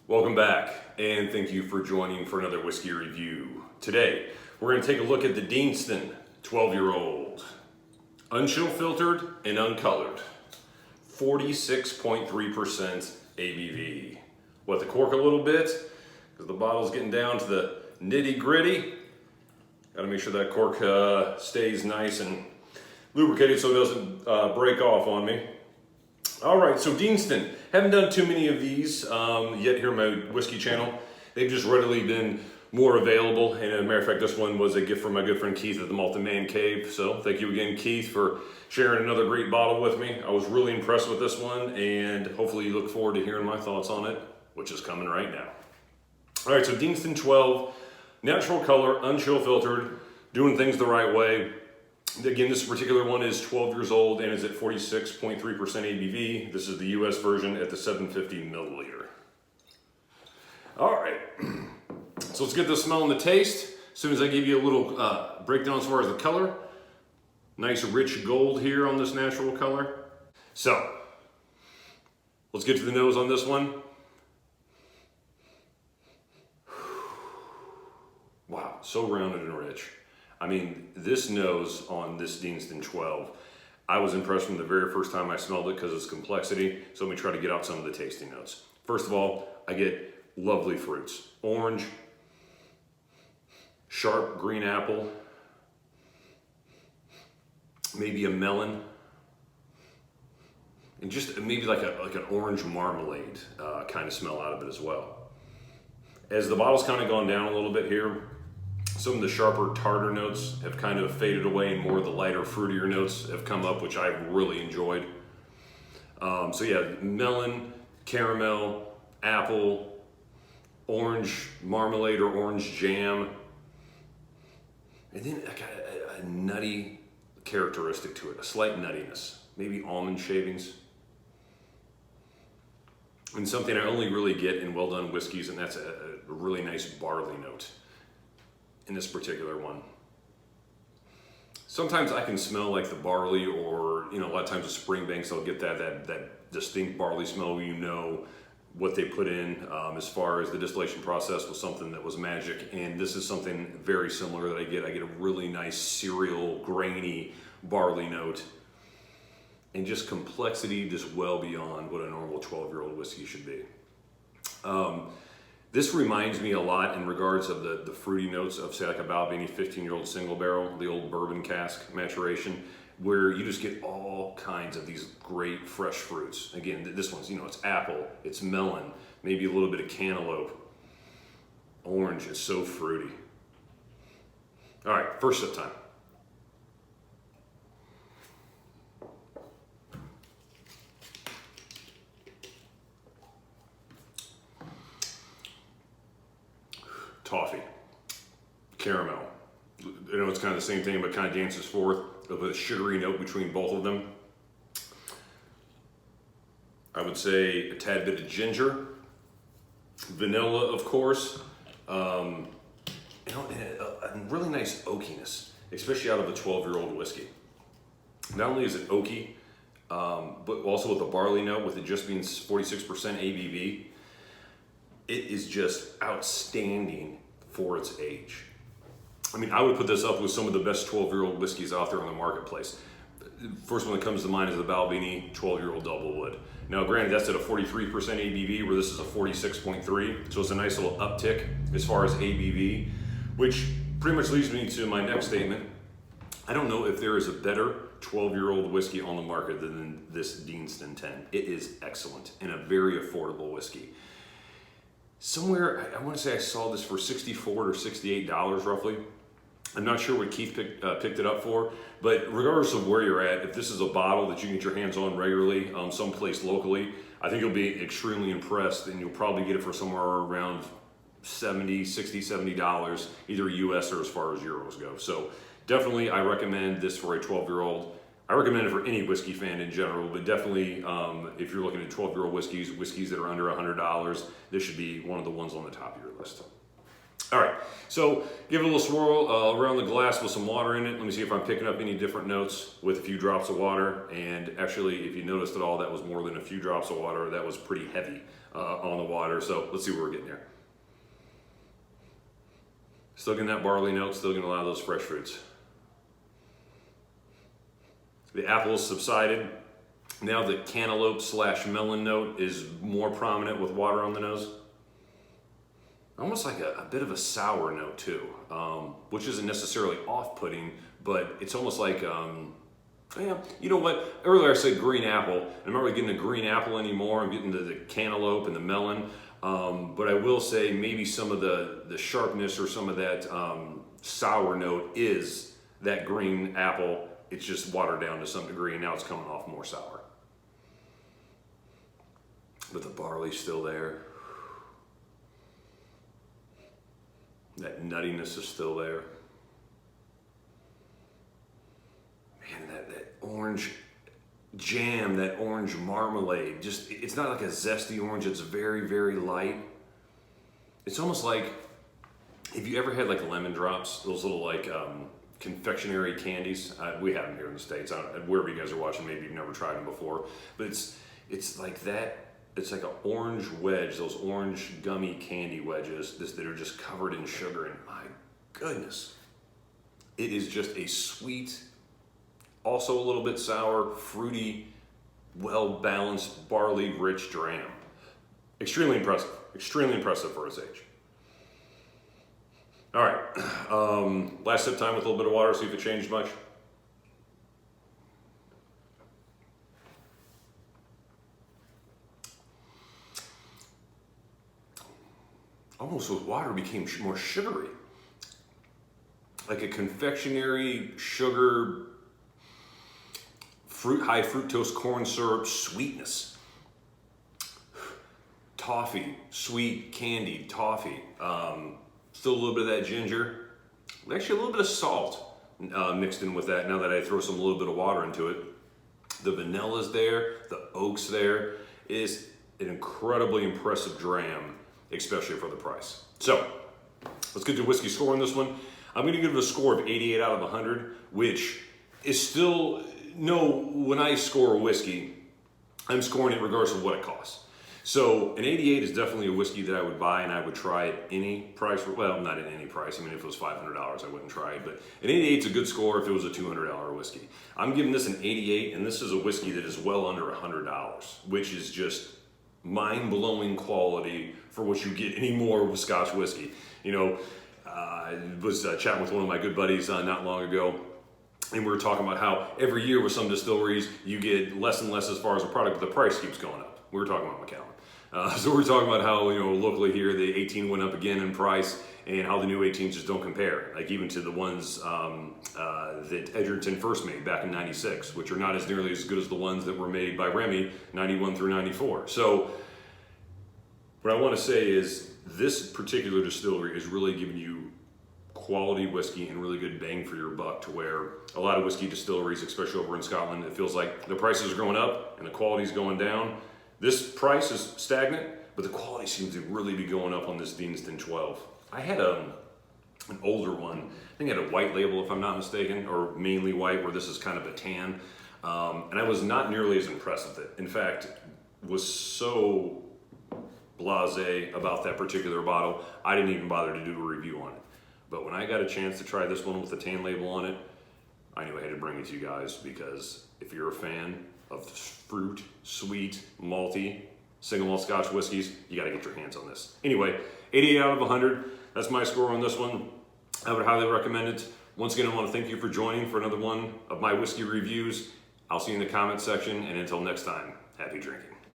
Welcome back, and thank you for joining for another whiskey review. Today, we're going to take a look at the Deanston 12-year-old. Unchill filtered and uncolored. 46.3% ABV. Wet the cork a little bit, because the bottle's getting down to the nitty-gritty. Got to make sure that cork stays nice and lubricated so it doesn't break off on me. All right, so Deanston. Haven't done too many of these yet here on my whiskey channel. They've just readily been more available. And as a matter of fact, this one was a gift from my good friend Keith at the Malt Man Cave. So thank you again, Keith, for sharing another great bottle with me. I was really impressed with this one, and hopefully you look forward to hearing my thoughts on it, which is coming right now. All right, so Deanston 12, natural color, unchill filtered, doing things the right way. Again, this particular one is 12 years old and is at 46.3% ABV. This is the US version at the 750 milliliter. All right, so let's get the smell and the taste. As soon as I give you a little breakdown as far as the color. Nice rich gold here on this natural color. So, let's get to the nose on this one. Wow, so rounded and rich. I mean, this nose on this Deanston 12, I was impressed from the very first time I smelled it because of its complexity. So let me try to get out some of the tasting notes. First of all, I get lovely fruits. Orange, sharp green apple, maybe a melon, and just maybe like an orange marmalade kind of smell out of it as well. As the bottle's kind of gone down a little bit here, some of the sharper tartar notes have kind of faded away and more of the lighter, fruitier notes have come up, which I've really enjoyed. So yeah, melon, caramel, apple, orange marmalade or orange jam, and then I got a nutty characteristic to it, a slight nuttiness, maybe almond shavings. And something I only really get in well-done whiskeys, and that's a really nice barley note in this particular one. Sometimes I can smell like the barley, or a lot of times the Springbanks, I'll get that distinct barley smell. You know what they put in as far as the distillation process was something that was magic, and this is something very similar that I get. I get a really nice cereal, grainy barley note, and just complexity just well beyond what a normal 12-year-old whiskey should be. This reminds me a lot in regards of the fruity notes of, say, like a Balvenie 15-year-old single barrel, the old bourbon cask maturation, where you just get all kinds of these great fresh fruits. Again, this one's, it's apple, it's melon, maybe a little bit of cantaloupe. Orange is so fruity. All right, first sip time. Toffee, caramel. It's kind of the same thing, but kind of dances forth of a sugary note between both of them. I would say a tad bit of ginger, vanilla, of course, and a really nice oakiness, especially out of a 12-year-old whiskey. Not only is it oaky, but also with a barley note, with it just being 46% ABV. It is just outstanding for its age. I mean, I would put this up with some of the best 12-year-old whiskeys out there on the marketplace. First one that comes to mind is the Balvenie 12-year-old Double Wood. Now, granted, that's at a 43% ABV, where this is a 46.3, so it's a nice little uptick as far as ABV, which pretty much leads me to my next statement. I don't know if there is a better 12-year-old whiskey on the market than this Deanston 10. It is excellent and a very affordable whiskey. Somewhere, I want to say I saw this for $64 or $68 roughly. I'm not sure what Keith picked it up for, but regardless of where you're at, if this is a bottle that you can get your hands on regularly, someplace locally, I think you'll be extremely impressed, and you'll probably get it for somewhere around $60, $70, either US or as far as euros go. So definitely I recommend this for a 12-year-old. I recommend it for any whiskey fan in general, but definitely if you're looking at 12-year-old whiskeys that are under $100, this should be one of the ones on the top of your list. All right, so give it a little swirl around the glass with some water in it. Let me see if I'm picking up any different notes with a few drops of water. And actually, if you noticed at all, that was more than a few drops of water. That was pretty heavy on the water. So let's see what we're getting there. Still getting that barley note, still getting a lot of those fresh fruits. The apples subsided. Now the cantaloupe / melon note is more prominent with water on the nose. Almost like a bit of a sour note too, which isn't necessarily off-putting, but it's almost like, yeah, you know what? Earlier I said green apple. I'm not really getting a green apple anymore. I'm getting the cantaloupe and the melon. But I will say maybe some of the sharpness or some of that sour note is that green apple. It's just watered down to some degree, and now it's coming off more sour. But the barley's still there. That nuttiness is still there. Man, that orange jam, that orange marmalade, just, it's not like a zesty orange, it's very, very light. It's almost like, have you ever had like lemon drops, those little like confectionery candies? We have them here in the States. Wherever you guys are watching, maybe you've never tried them before, but it's like that. It's like an orange wedge, those orange gummy candy wedges that are just covered in sugar, and my goodness, it is just a sweet, also a little bit sour, fruity, well-balanced, barley-rich dram. Extremely impressive for its age. All right, last sip time with a little bit of water, see if it changed much. Almost with water became more sugary. Like a confectionery, sugar, high fructose corn syrup sweetness. Toffee, sweet candied toffee. Still a little bit of that ginger. Actually a little bit of salt mixed in with that now that I throw a little bit of water into it. The vanilla's there, the oak's there. It is an incredibly impressive dram, especially for the price. So let's get to whiskey score on this one. I'm going to give it a score of 88 out of 100, which is still, when I score a whiskey, I'm scoring it regardless of what it costs. So an 88 is definitely a whiskey that I would buy and I would try at any price. Well, not at any price. I mean, if it was $500, I wouldn't try it. But an 88 is a good score if it was a $200 whiskey. I'm giving this an 88, and this is a whiskey that is well under $100, which is just mind-blowing quality for what you get anymore with Scotch whiskey. I was chatting with one of my good buddies not long ago, and we were talking about how every year with some distilleries you get less and less as far as a product, but the price keeps going up. We were talking about Macallan. So we're talking about how, locally here, the 18 went up again in price, and how the new 18s just don't compare, like even to the ones that Edgerton first made back in '96, which are not as nearly as good as the ones that were made by Remy, 91 through 94. So what I want to say is this particular distillery is really giving you quality whiskey and really good bang for your buck, to where a lot of whiskey distilleries, especially over in Scotland, it feels like the prices are going up and the quality's going down. This price is stagnant, but the quality seems to really be going up on this Deanston 12. I had an older one, I think it had a white label if I'm not mistaken, or mainly white, where this is kind of a tan. And I was not nearly as impressed with it. In fact, was so blasé about that particular bottle, I didn't even bother to do a review on it. But when I got a chance to try this one with the tan label on it, I knew I had to bring it to you guys, because if you're a fan of fruit, sweet, malty, single malt Scotch whiskeys, you got to get your hands on this. Anyway, 88 out of 100. That's my score on this one. I would highly recommend it. Once again, I want to thank you for joining for another one of my whiskey reviews. I'll see you in the comment section, and until next time, happy drinking.